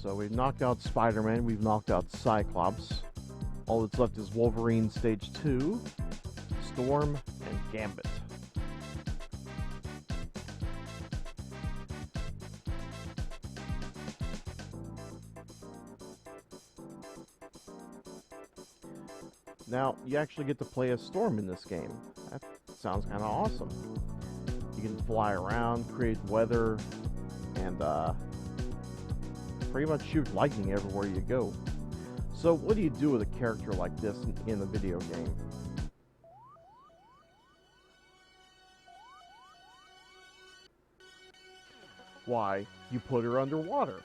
So we've knocked out Spider-Man, we've knocked out Cyclops. All that's left is Wolverine Stage 2, Storm, and Gambit. Now, you actually get to play as Storm in this game. That sounds kind of awesome. You can fly around, create weather, and pretty much shoot lightning everywhere you go. So what do you do with a character like this in a video game? Why, you put her underwater.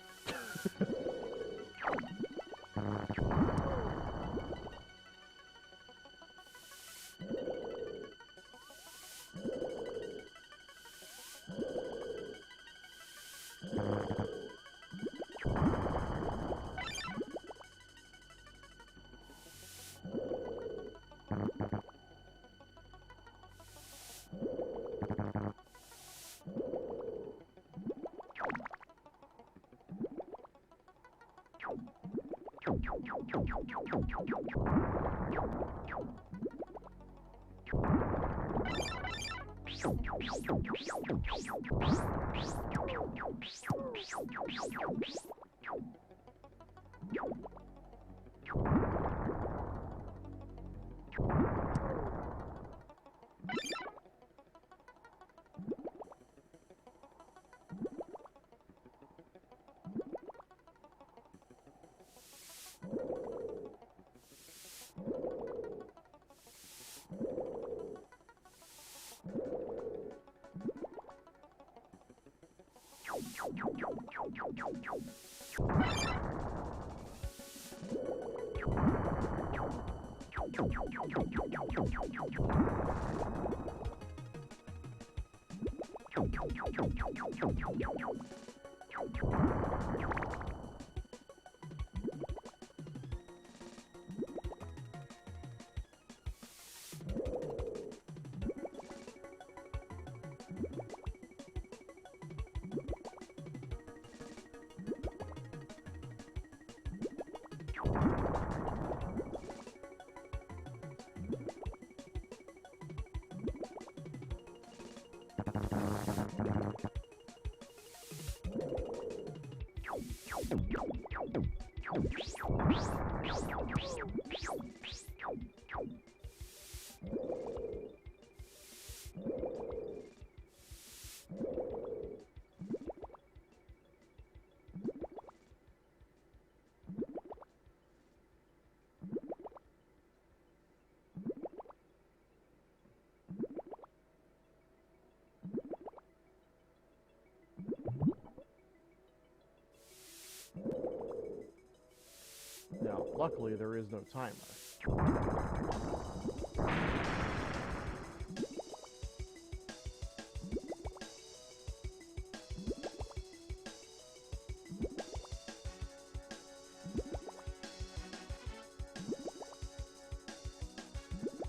Now, luckily, there is no timer.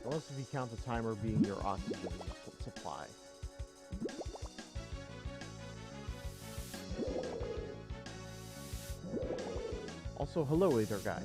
Unless if you count the timer being your oxygen supply. Also, hello, Aether Guy.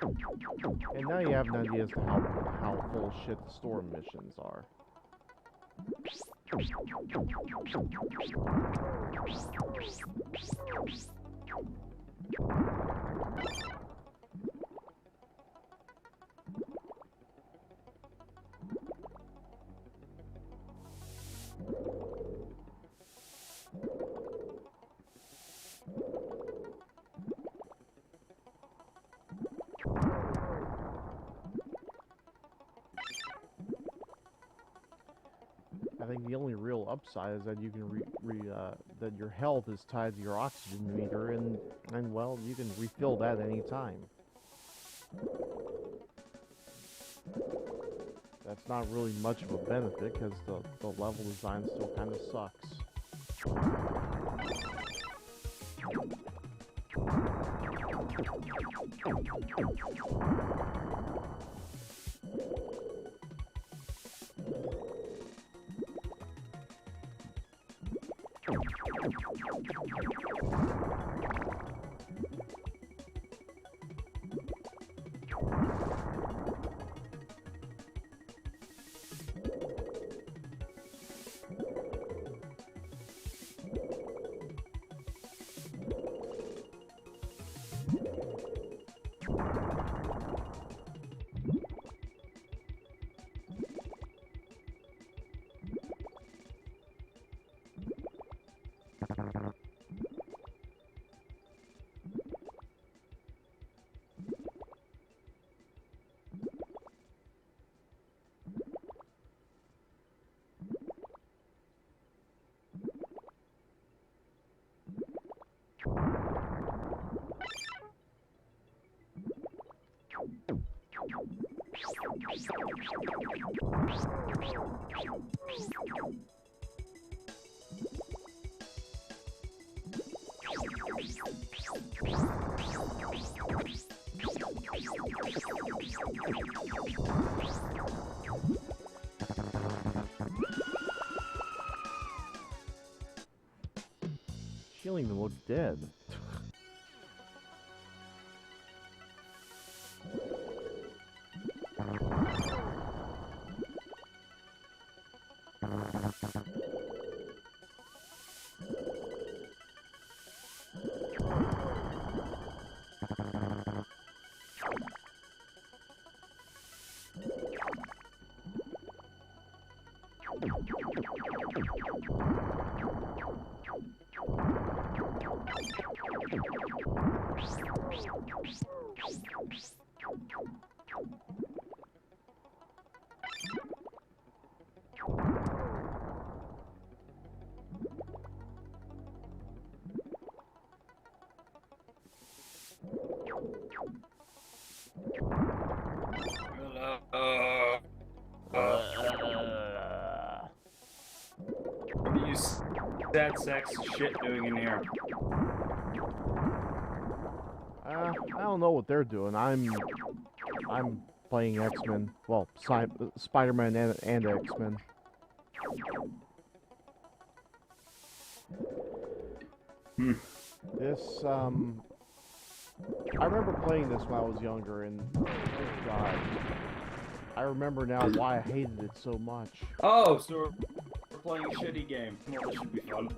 And now you have an idea as to how full of shit the storm missions are. I think the only real upside is that you can that your health is tied to your oxygen meter, and well, you can refill that anytime. That's not really much of a benefit because the level design still kind of sucks. She don't even look dead. What are you sad sex shit doing in here? I don't know what they're doing. I'm playing X-Men. Well, Spider-Man and X-Men. This I remember playing this when I was younger, and oh God, I remember now why I hated it so much. Oh, so we're playing a shitty game. Well, this should be fun.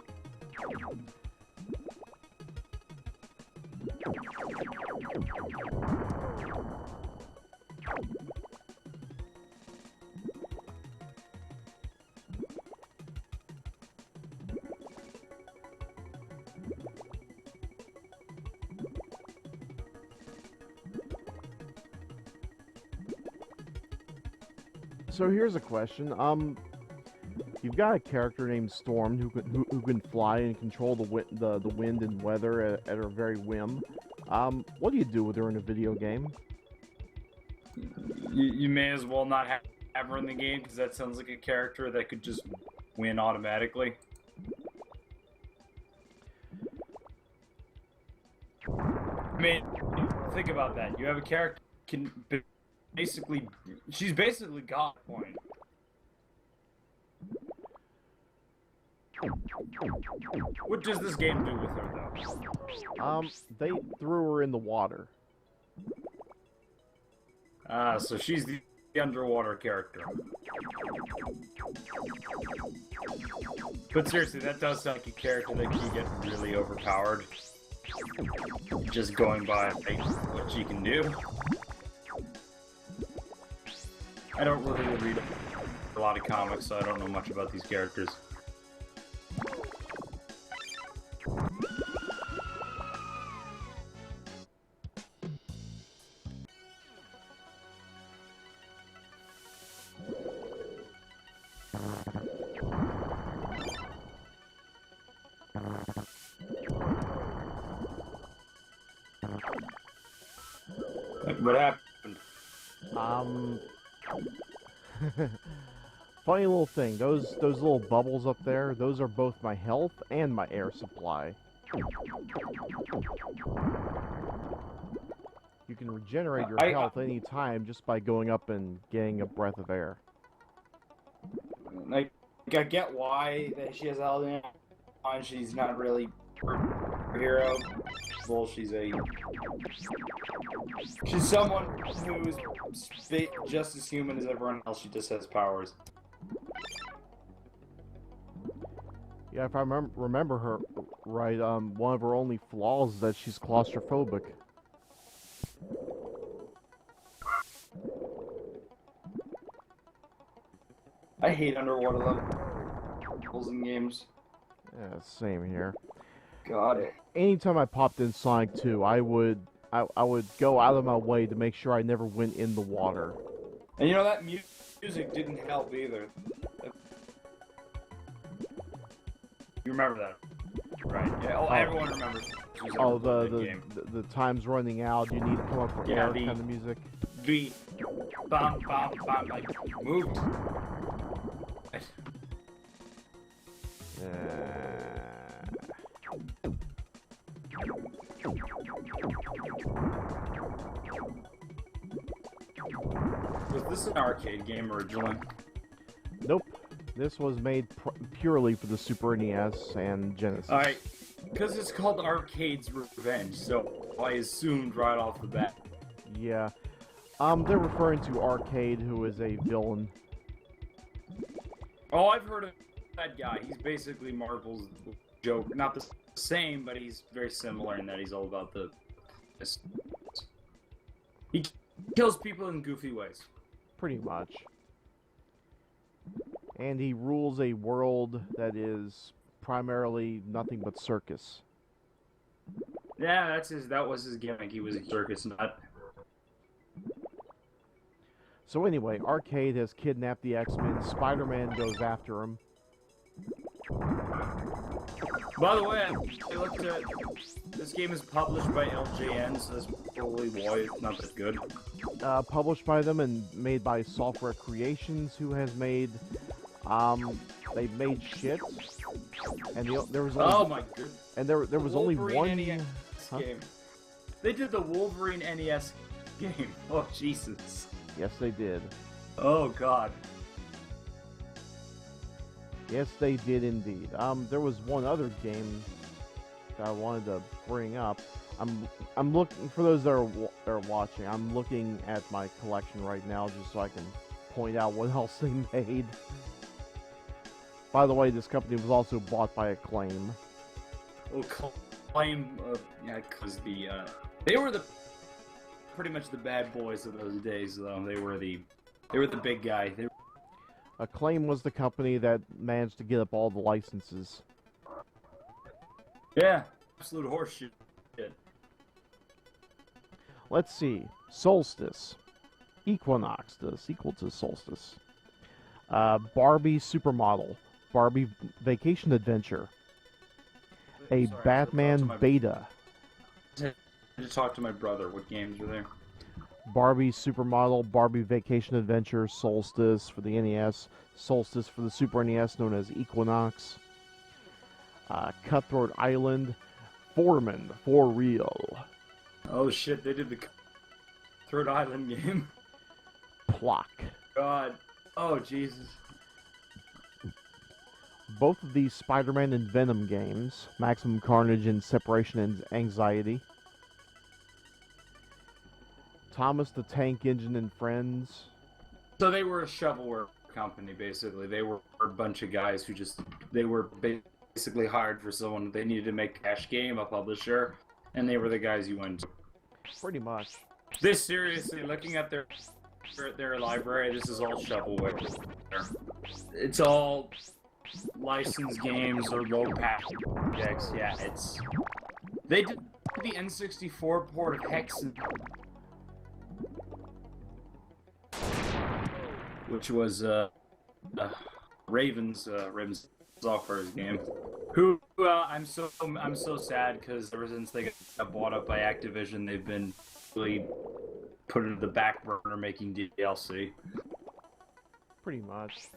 So here's a question. You've got a character named Storm who can fly and control the wind and weather at her very whim. What do you do with her in a video game? You may as well not have her in the game, because that sounds like a character that could just win automatically. I mean, think about that. You have a character can basically, she's basically God point. What does this game do with her, though? They threw her in the water. Ah, so she's the underwater character. But seriously, that does sound like a character that can get really overpowered. Just going by what she can do. I don't really read a lot of comics, so I don't know much about these characters. What happened? Funny little thing. Those little bubbles up there, those are both my health and my air supply. You can regenerate your health any time just by going up and getting a breath of air. Like, I get why that she has health and she's not really a hero. Well, she's someone who's just as human as everyone else. She just has powers. Yeah, if I remember her right, one of her only flaws is that she's claustrophobic. I hate underwater levels in games. Yeah, same here. God. Anytime I popped in Sonic 2, I would go out of my way to make sure I never went in the water. And you know that music didn't help either. You remember that, right? Yeah. Oh, everyone remembers. Oh, the time's running out. You need to come up for air kind of music. The bam bam bam like moved. Was this an arcade game originally? Nope. This was made purely for the Super NES and Genesis. Alright, because it's called Arcade's Revenge, so I assumed right off the bat. Yeah. They're referring to Arcade, who is a villain. Oh, I've heard of that guy. He's basically Marvel's Joker. Not the same, but he's very similar in that he's all about the... He kills people in goofy ways. Pretty much. And he rules a world that is primarily nothing but circus. Yeah, that was his gimmick. He was a circus nut. So anyway, Arcade has kidnapped the X-Men. Spider-Man goes after him. By the way, I looked at... This game is published by LJN, so that's probably why it's not that good. Published by them and made by Software Creations, who has made... they made shit. And there was only... Oh my goodness. And there was only one... NES game. They did the Wolverine NES game. Oh, Jesus. Yes, they did. Oh, God. Yes, they did indeed. There was one other game that I wanted to bring up. I'm looking for those that are watching. I'm looking at my collection right now just so I can point out what else they made. By the way, this company was also bought by Acclaim. Oh, Acclaim, yeah, because they were pretty much the bad boys of those days, though. They were the big guy. Acclaim was the company that managed to get up all the licenses. Yeah, absolute horseshit. Let's see. Solstice. Equinox, the sequel to Solstice. Barbie Supermodel. Barbie Vacation Adventure. A Batman Beta. I just talked to my brother. What games are there? Barbie Supermodel, Barbie Vacation Adventure, Solstice for the NES, Solstice for the Super NES, known as Equinox. Cutthroat Island, Foreman, For Real. Oh shit, they did the Cutthroat Island game. Plock. God. Oh, Jesus. Both of these Spider-Man and Venom games, Maximum Carnage and Separation and Anxiety. Thomas the Tank Engine and Friends. So they were a shovelware company, basically. They were a bunch of guys who they were basically hired for someone. They needed to make a cash game, a publisher, and they were the guys you went to. Pretty much. This, seriously, looking at their library, this is all shovelware. It's all licensed games or low patch projects. Yeah, they did the N64 port of Hex, which was Raven's Software's game. Who I'm so sad because ever since they got bought up by Activision, they've been really put into the back burner making DLC. Pretty much.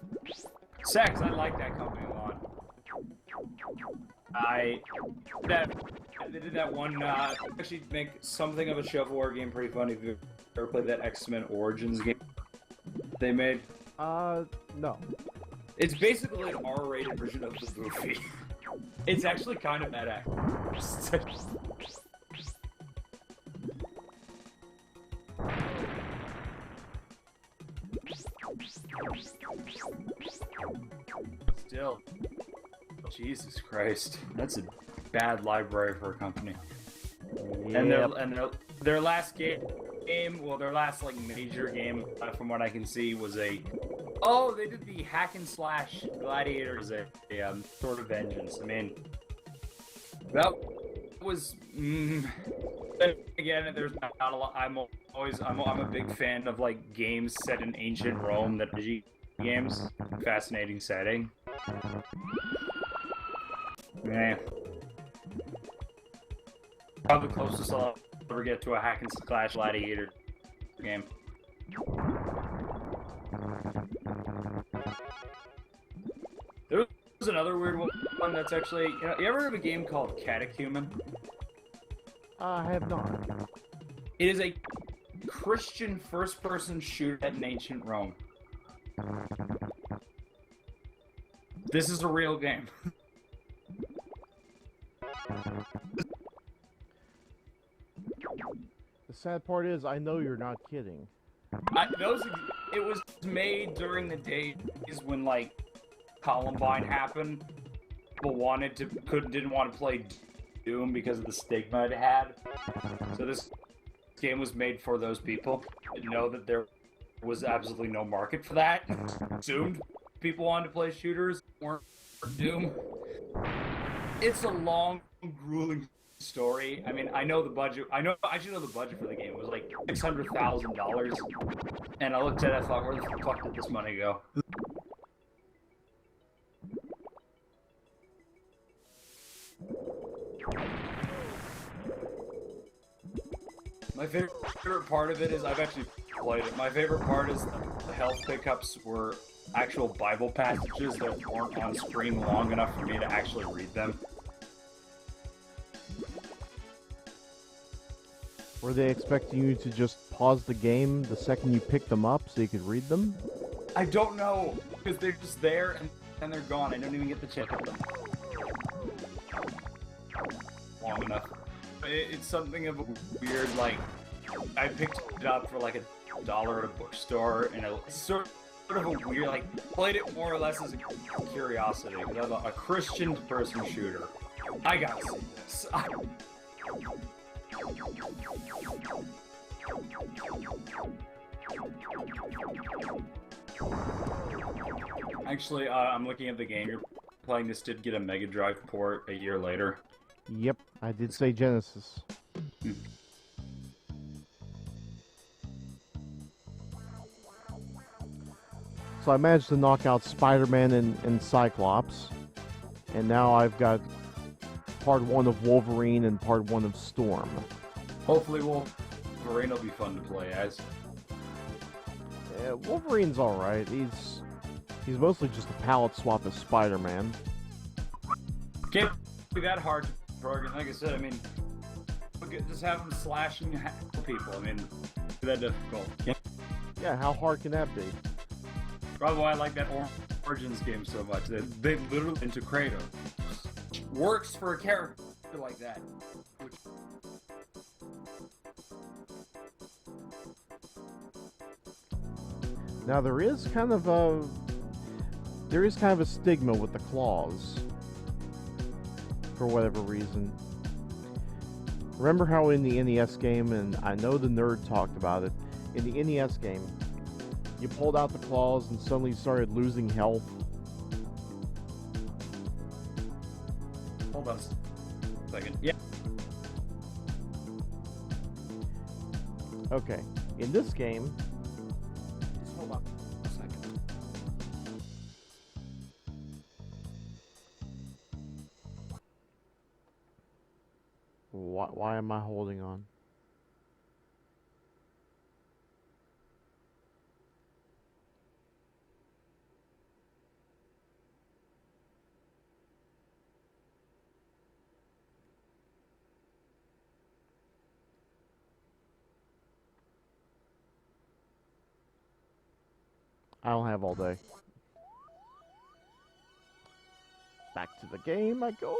Sex, I like that company a lot. They did that one, actually make something of a shovelware game pretty funny. If you ever played that X-Men Origins game they made? No. It's basically an R-rated version of the movie. It's actually kind of badass. Still, Jesus Christ, that's a bad library for a company. Yep. And their last game, well, their last like major game, from what I can see, was they did the hack and slash Gladiators, a Sword of Vengeance. I mean, that was. Again, there's not a lot. I'm a big fan of like games set in ancient Rome. That games, fascinating setting. Yeah. Probably the closest I'll ever get to a hack and slash gladiator game. There was another weird one that's actually, you ever heard of a game called Catechumen? I have not. It is a Christian first-person shooter at an ancient Rome. This is a real game. The sad part is, I know you're not kidding. It was made during the days when, like, Columbine happened. People didn't want to play Doom because of the stigma it had. So this game was made for those people. Didn't know that there was absolutely no market for that. Assumed people wanted to play shooters, weren't for Doom. It's a long, grueling story. I mean, I know the budget. I actually know the budget for the game. It was like $600,000. And I looked at it and thought, where the fuck did this money go? My favorite part of it is, I've actually played it. My favorite part is the health pickups were actual Bible passages that weren't on screen long enough for me to actually read them. Were they expecting you to just pause the game the second you picked them up so you could read them? I don't know, because they're just there and they're gone. I don't even get the chance to them long enough. It's something of a weird, like, I picked it up for like $1 at a bookstore, and it's sort of a weird, like, played it more or less as a curiosity. But I'm a Christian person shooter. I gotta see this. Actually, I'm looking at the game you're playing. This did get a Mega Drive port a year later. Yep, I did say Genesis. So I managed to knock out Spider-Man and Cyclops, and now I've got part 1 of Wolverine and part 1 of Storm. Hopefully Wolverine will be fun to play as. Yeah, Wolverine's alright. He's mostly just a palette swap of Spider-Man. Can't be that hard to program. Like I said, I mean, just have him slashing people. I mean, that difficult. Yeah, how hard can that be? Probably why I like that Origins game so much. They literally into Kratos. Works for a character like that. Now there is kind of a stigma with the claws for whatever reason. Remember how in the NES game, and I know the nerd talked about it, in the NES game, you pulled out the claws and suddenly started losing health? Hold on a second. Yeah. Okay. In this game, Just hold on a second. why am I holding on? I don't have all day. Back to the game I go.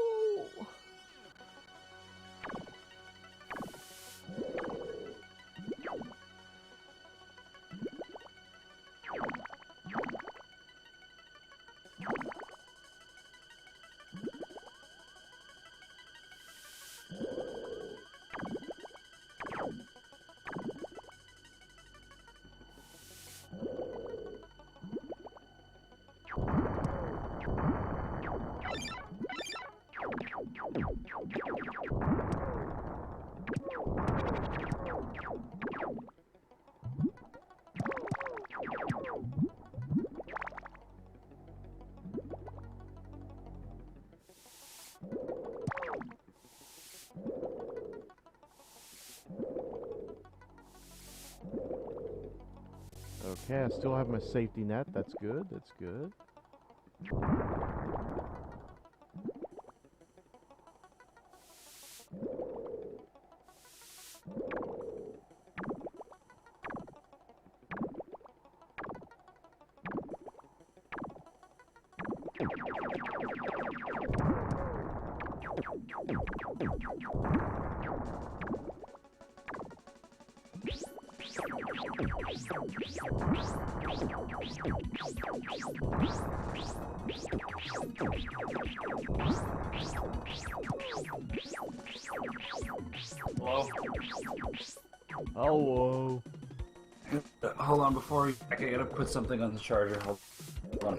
Okay, I still have my safety net. That's good. That's good. Hello? Hello. Hold on, before we... I gotta put something on the charger. Hold on.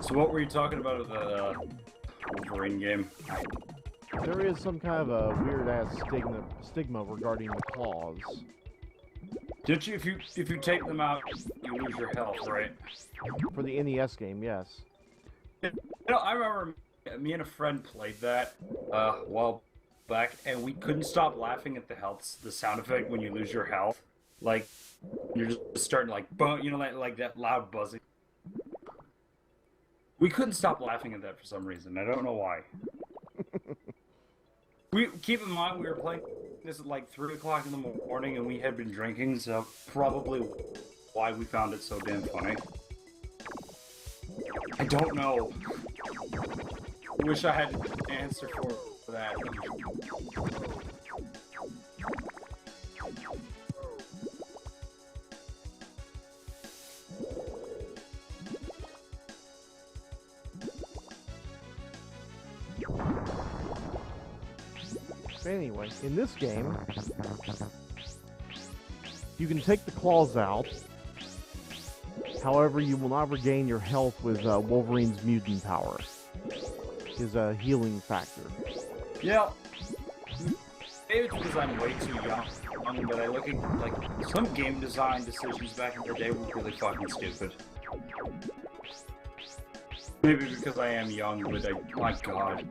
So what were you talking about with the Wolverine game? There is some kind of a weird-ass stigma regarding the claws. Did you, if you take them out, you lose your health, right? For the NES game, yes. You know, I remember me and a friend played that a while back, and we couldn't stop laughing at the sound effect when you lose your health. Like, you're just starting like, you know, like that loud buzzing. We couldn't stop laughing at that for some reason. I don't know why. We keep in mind we were playing this at like 3 o'clock in the morning, and we had been drinking, so probably why we found it so damn funny. I don't know. I wish I had an answer for that. Anyway, in this game, you can take the claws out. However, you will not regain your health with Wolverine's mutant power. His healing factor. Yeah. Maybe it's because I'm way too young, but I look at, like, some game design decisions back in the day were really fucking stupid. Maybe because I am young, but my god.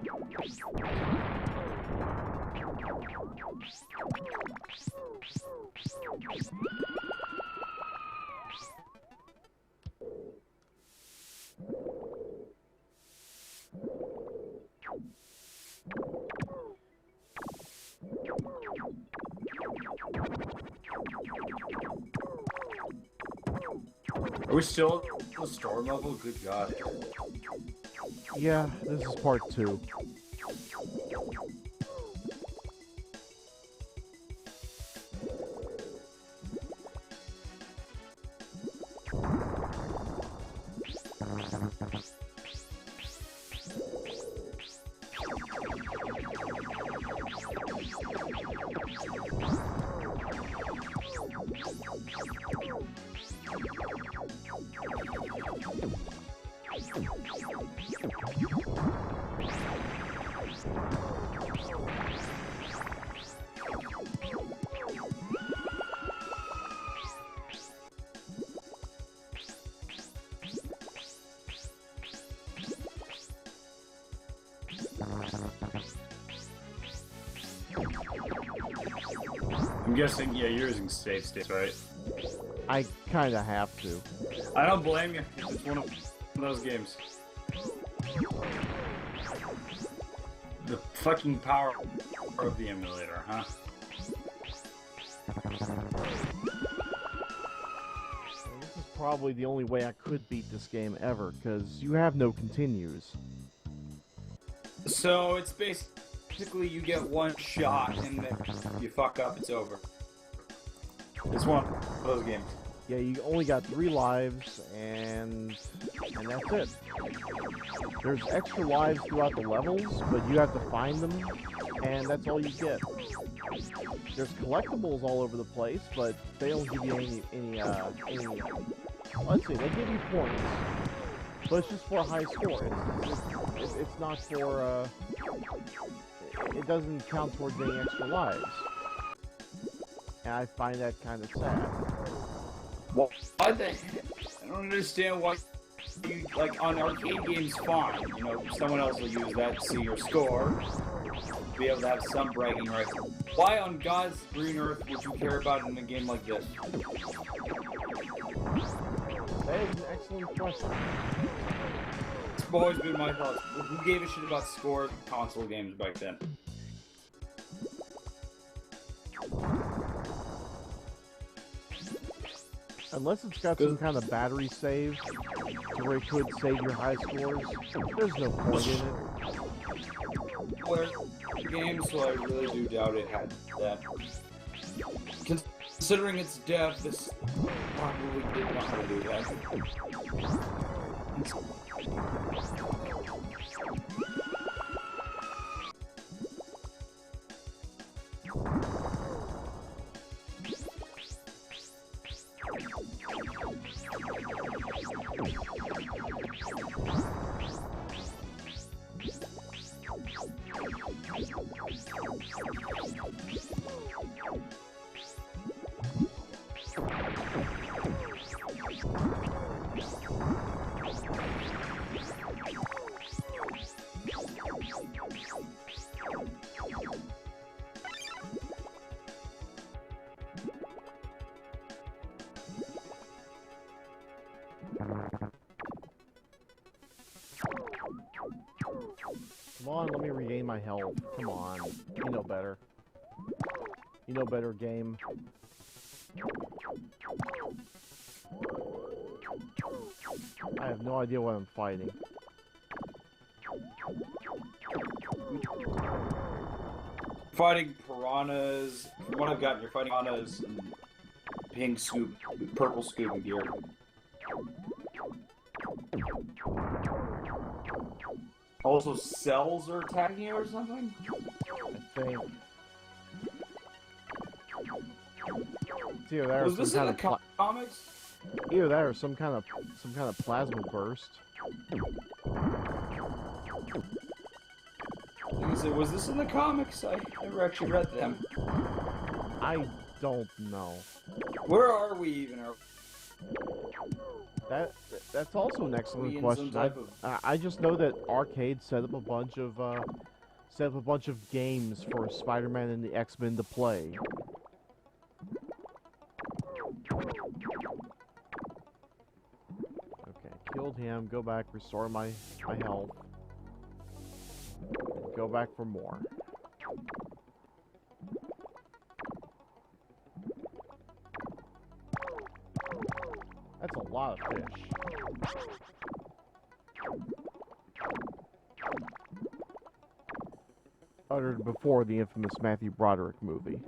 Are we still at the storm level? Good God. Yeah, this is part 2. I'm guessing, yeah, you're using save states, right? I kinda have to. I don't blame you. It's one of those games. The fucking power of the emulator, huh? This is probably the only way I could beat this game ever, because you have no continues. So it's basically you get one shot and then you fuck up, it's over. It's one of those games. Yeah, you only got 3 lives, and that's it. There's extra lives throughout the levels, but you have to find them, and that's all you get. There's collectibles all over the place, but they don't give you any let's see, they give you points, but it's just for a high score. It's not for, it doesn't count towards any extra lives. And I find that kind of sad. Why the heck? I don't understand why you, like, on arcade games, fine. You know, someone else will use that to see your score, be able to have some bragging rights. Why on God's green earth would you care about it in a game like this? That is an excellent question. It's always been my thoughts. Who gave a shit about scores in console games back then? Unless it's got some kind of battery save, to where it could save your high scores, there's no point in it. Well, games, so I really do doubt it had that. Considering its depth, this probably didn't know how to do that. Come on, let me regain my health. Come on. You know better. You know better, game. I have no idea what I'm fighting. Fighting piranhas. From what I've gotten, you're fighting piranhas and pink scoop, purple scuba gear. Also, cells are attacking you or something? I think. It's either that or Was this in the comics? Either that or some kind of plasma burst. Was this in the comics? I never actually read them. I don't know. Where are we even? That's also an excellent question. I just know that Arcade set up a bunch of games for Spider-Man and the X-Men to play. Okay, killed him. Go back, restore my health. And go back for more. That's a lot of fish. Uttered before the infamous Matthew Broderick movie.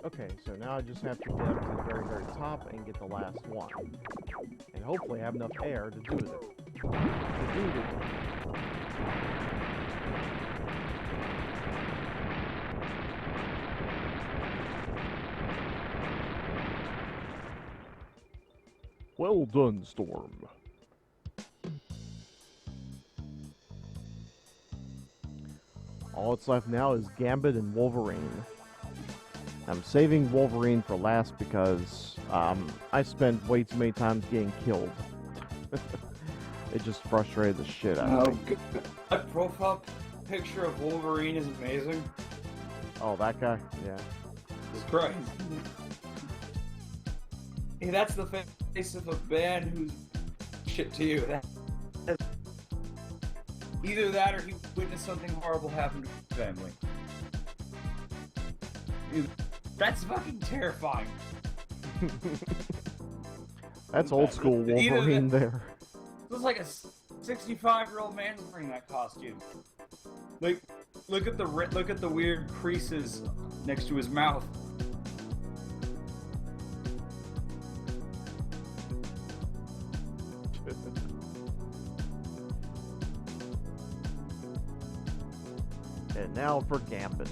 Okay, so now I just have to get up to the very, very top and get the last one. And hopefully have enough air to do it. Well done, Storm. All that's left now is Gambit and Wolverine. I'm saving Wolverine for last because I spent way too many times getting killed. It just frustrated the shit out of me. That profile picture of Wolverine is amazing. Oh, that guy? Yeah. It's crazy. Hey, that's the face of a man who's shit to you. Either that or he witnessed something horrible happen to his family. That's fucking terrifying. That's old school Wolverine there. Looks like a 65-year-old man wearing that costume. Like, look at the weird creases next to his mouth. And now for Gambit.